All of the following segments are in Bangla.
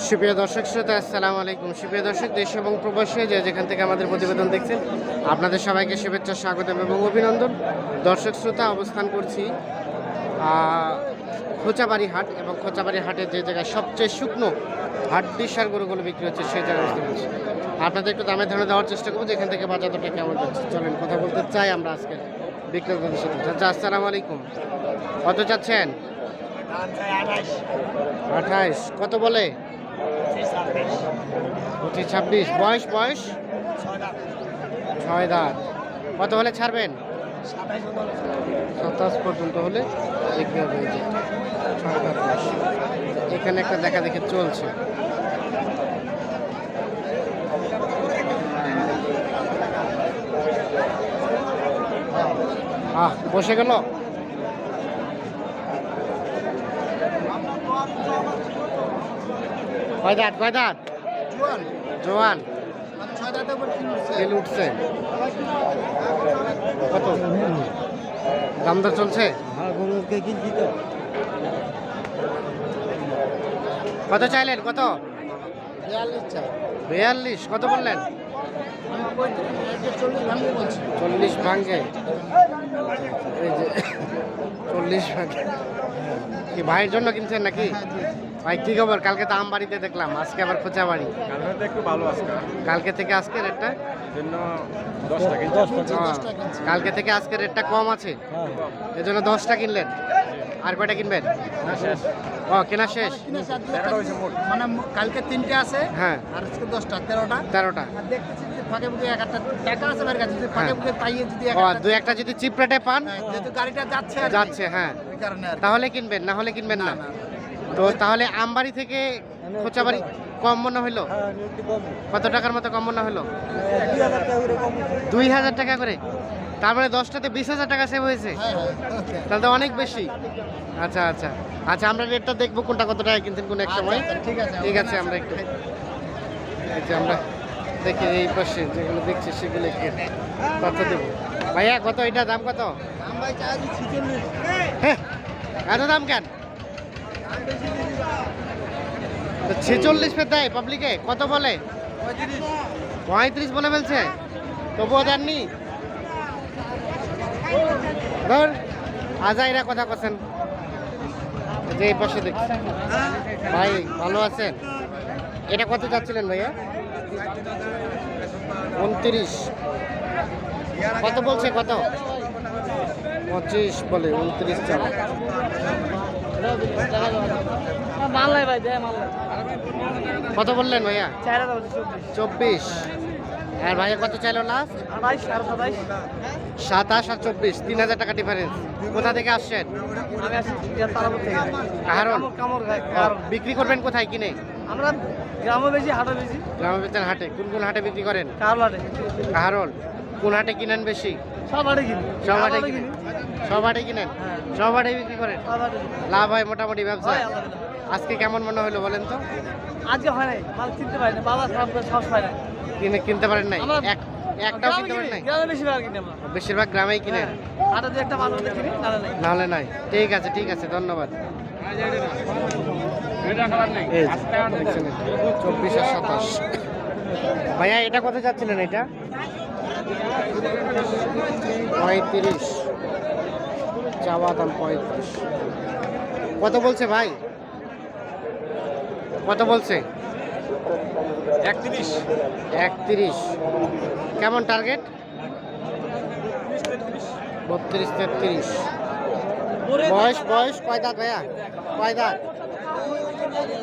সুপ্রিয় দর্শক শ্রোতা, আসসালামু আলাইকুম। সুপ্রিয় দর্শক, দেশ এবং প্রবাসী যে যেখান থেকে আমাদের প্রতিবেদন দেখছেন, আপনাদের সবাইকে শুভেচ্ছা, স্বাগতম এবং অভিনন্দন। দর্শক শ্রোতা, অবস্থান করছি খোঁচাবাড়ি হাট, এবং খোঁচাবাড়ি হাটের যে জায়গায় সবচেয়ে শুকনো হাড্ডিসার গরুগুলো বিক্রি হচ্ছে সেই জায়গায় অবস্থান করছি। আপনাদের একটু দামে ধারণা দেওয়ার চেষ্টা করবো যেখান থেকে বাজার দরটা কেমন যাচ্ছে। চলেন কথা বলতে চাই আমরা আজকে বিক্রেতাদের সাথে। আচ্ছা, আসসালামু আলাইকুম। কত চাচ্ছেন? 28। কত বলে? 25-26। বয়স 6 দাঁত। কত হলে ছাড়বেন? 27 পর্যন্ত হলে বিক্রি হবে। 6 দাঁত বয়স। এখানে একটা দেখা দেখে চলছে। বসে গেল। কয় দাঁত? জোয়ান। তেল উঠছে। কত দাম দর চলছে? কত চাইলেন? কত? 42। কত বললেন? 40 ভাঙে। এই যে 40 ভাঙে। কি ভাইয়ের জন্য কিনছেন নাকি? ভাই কি খবর? কালকে তো আমবাড়িতে দেখলাম, আজকে আবার খোঁচাবাড়ি। একটু ভালো আজকে। কালকে থেকে আজকে রেটটা জন্য 10 টাকা। কালকে থেকে আজকে রেটটা কম আছে, এজন্য 10টা কিনলেন। আর কয়টা কিনবেন? কেনা শেষ। মানে কালকে 3টে আছে, হ্যাঁ, আর আজকে 10টা, 13টা। আর দেখতেছি যে ফাঁকে ফুঁকে এক একটা টাকা আছে আমার কাছে, যদি ফাঁকে ফুঁকে পাইয়ে যদি দুই একটা যদি চিপ রেটে পান, যেহেতু গাড়িটা যাচ্ছে হ্যাঁ, এই কারণে আর তাহলে কিনবেন, না হলে কিনবেন না। তো তাহলে আমবাড়ি থেকে খোঁচাবাড়ি কম মনে হইলো? কত টাকার মতো কম মনে হলো? 2000 টাকা করে। তার মানে 10টাতে 20,000 টাকা সেভ হয়েছে। তাহলে তো অনেক বেশি। আচ্ছা, আমরা রেটটা দেখবো কোনটা কত টাকা কিনছেন কোন এক সময়। ঠিক আছে, আমরা একটু আমরা দেখি এই পাশে যেগুলো দেখছি সেগুলো একটু তথ্য দেবো। ভাইয়া, কত এটা দাম? কত? হ্যাঁ, এত দাম কেন? 46 পে দেয় পাবলিকে। কত বলে? 35 বলে ফেলছে। তবুও দেননি? ধর আজাইরা কথা করছেন। যে এই পাশে দেখছি। ভাই ভালো আছেন? এটা কত যাচ্ছিলেন ভাইয়া? 29। কত বলছে? কত? 25 বলে। 29 চাল। কত বললেন ভাইয়া? 24। আর ভাইয়া কত চাইলো লাস্ট? 27 আর 24, 3000 টাকা ডিফারেন্স। কোথা থেকে আসছেন? বিক্রি করবেন কোথায় কিনে? আমরা গ্রামে বেশি, হাটে বেশি। গ্রামে বেচেন? হাটে কোন হাটে বিক্রি করেন? কাহারোল। কোন হাটে কিনেন বেশি? সব হাটে কিনি। সব হাটে কিনেন? সব হাটে বিক্রি করেন? লাভ হয় মোটামুটি ব্যবসা? আজকে কেমন মনে হলো বলেন তো? আজকে হয় নাই, মাল কিনতে পারি না, বাজার খারাপ করে সাহস পাই না। কিনতে পারেন নাই? একটাও কিনতে পারেন নাই? গ্রামে বেশিরভাগ কিনি আমরা। বেশিরভাগ গ্রামেই কিনেন? হাটে দিয়ে একটা মাল হলে কিনি, নাহলে নাই। ঠিক আছে, ধন্যবাদ। 24 আর 27। ভাইয়া, এটা কত যাচ্ছিলেন? এটা 35। চাওয়া দাম 35। কত বলছে ভাই? কত বলছে? 31। কেমন টার্গেট? 32-33। বয়স কয় দাঁত ভাইয়া? কয় দাঁত?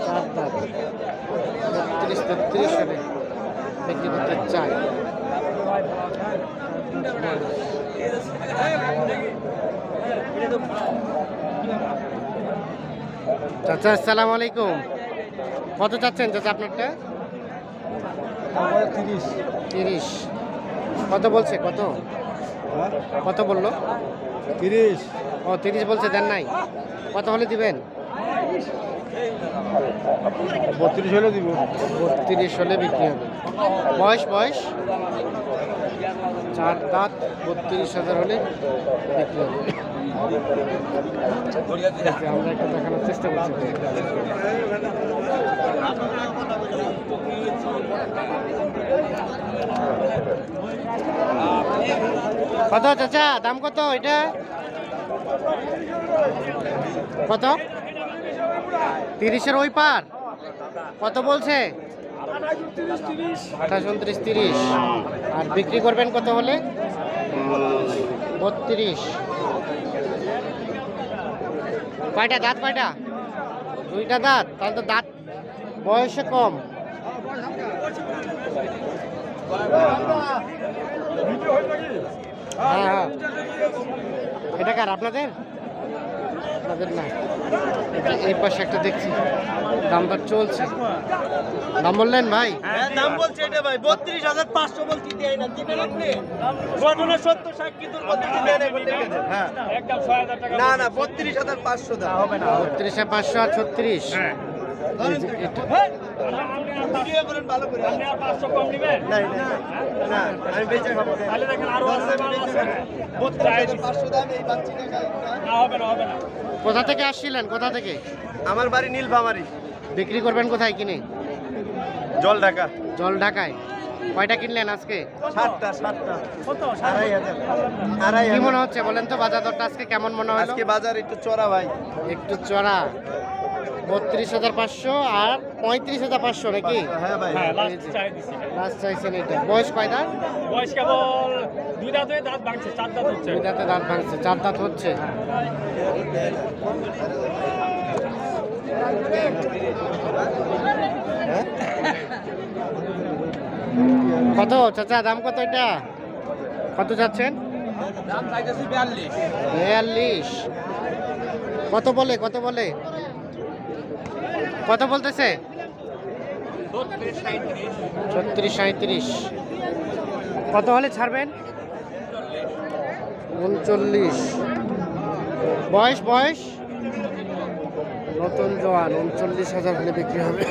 4 দাঁত। 32-33 হবে বিক্রি করতে চাই। চাচা, আসসালামু আলাইকুম। কত চাচ্ছেন চাচা আপনারটা? 30। কত বলছে? কত বললো? 30। 30 বলছে, দেন নাই? কত হলে দিবেন? 32 হলে দিব। 32 হলে বিক্রি হবে। বয়স 4 দাঁত। 32,000 হলে বিক্রি হবে। আমরা একটু দেখানোর চেষ্টা করছি। কত চাচা দাম কত এটা? কত? 30-এর ওই পার কত বলছে? 28, 29, 30। আর বিক্রি করবেন কত হলে? 32। কয়টা দাঁত কয়টা? 2টা দাঁত। তাহলে তো দাঁত বয়সে কম। হ্যাঁ হ্যাঁ, এটা কার? আপনাদের? আপনাদের না, এই পাশে একটা দেখছি দামটা চলছে। দাম বললেন ভাই? দাম বলছে এটা ভাই 32,500 বলছি দেই না, দিবেন আপনি? ঘটনা সত্য সাক্ষী তোর বলতে দেন হ্যাঁ একদম 6000 টাকা না না 32,500 দাম হবে না। 32,500 আর 36। হ্যাঁ এই যে এটা। ভিডিও করেন ভালো করে। আপনি আর 500 কম দিবেন? না না না, আমি বেচে খাবো। তাহলে দেখেন আরো আছে, মাল আছে। 32,500 দাম এই বাচ্চাটা খাই না, হবে না হবে না। কোথা থেকে আসছিলেন? কোথা থেকে? আমার বাড়ি নীলফামারী। বিক্রি করবেন কোথায় কিনে? জল ঢাকা। জল ঢাকায়। কয়টা কিনলেন আজকে? 7টা কত? 2,500 কি মনে হচ্ছে বলেন তো, বাজার দরটা আজকে কেমন মনে হলো? আজকে বাজার একটু চড়া ভাই। একটু চড়া। 32,500 আর 35,500 নাকি? হ্যাঁ ভাই লাস্ট চাইছেন এটা। বয়স কয় দাঁত? বয়স কেবল 2 দাঁত হয়ে দাঁত ভাঙছে, 4 দাঁত হচ্ছে। 2 দাঁতে দাঁত ভাঙছে, 4 দাঁত হচ্ছে। কত চাচা দাম কত এটা? কত চাচ্ছেন? দাম চাইতেছি 42। 42। কত বলে? কত বলে? কত বলতেছে? 36, 37। কত হলে ছাড়বেন? 39। বয়স বয়স নতুন জোয়ান, 39,000 হলে বিক্রি হবে।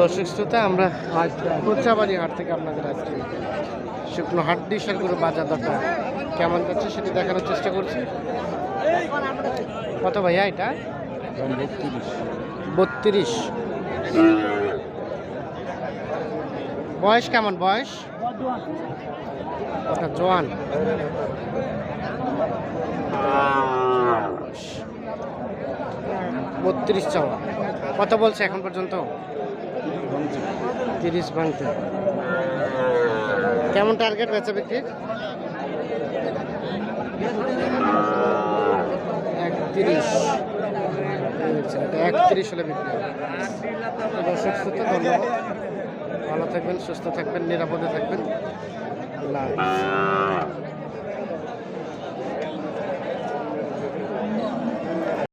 দর্শক শ্রোতা, আমরা কোচাবাড়ি হাট থেকে আপনাদের আজকে শুকনো হাট ডিশের করে বাজার দরটা কেমন যাচ্ছে সেটা দেখানোর চেষ্টা করছি। কত ভাইয়া এটা? 32। বয়স কেমন? বয়স জোয়ান। বত্রিশ চাওয়া। কত বলছে এখন পর্যন্ত? 30 ভাঙতে। কেমন টার্গেট বেচা বিক্রির? 31। 31 হলে বিক্রি হবে। দর্শক শ্রোতা, ধন্যবাদ। ভালো থাকবেন, সুস্থ থাকবেন, নিরাপদে থাকবেন। আল্লাহ হাফেজ।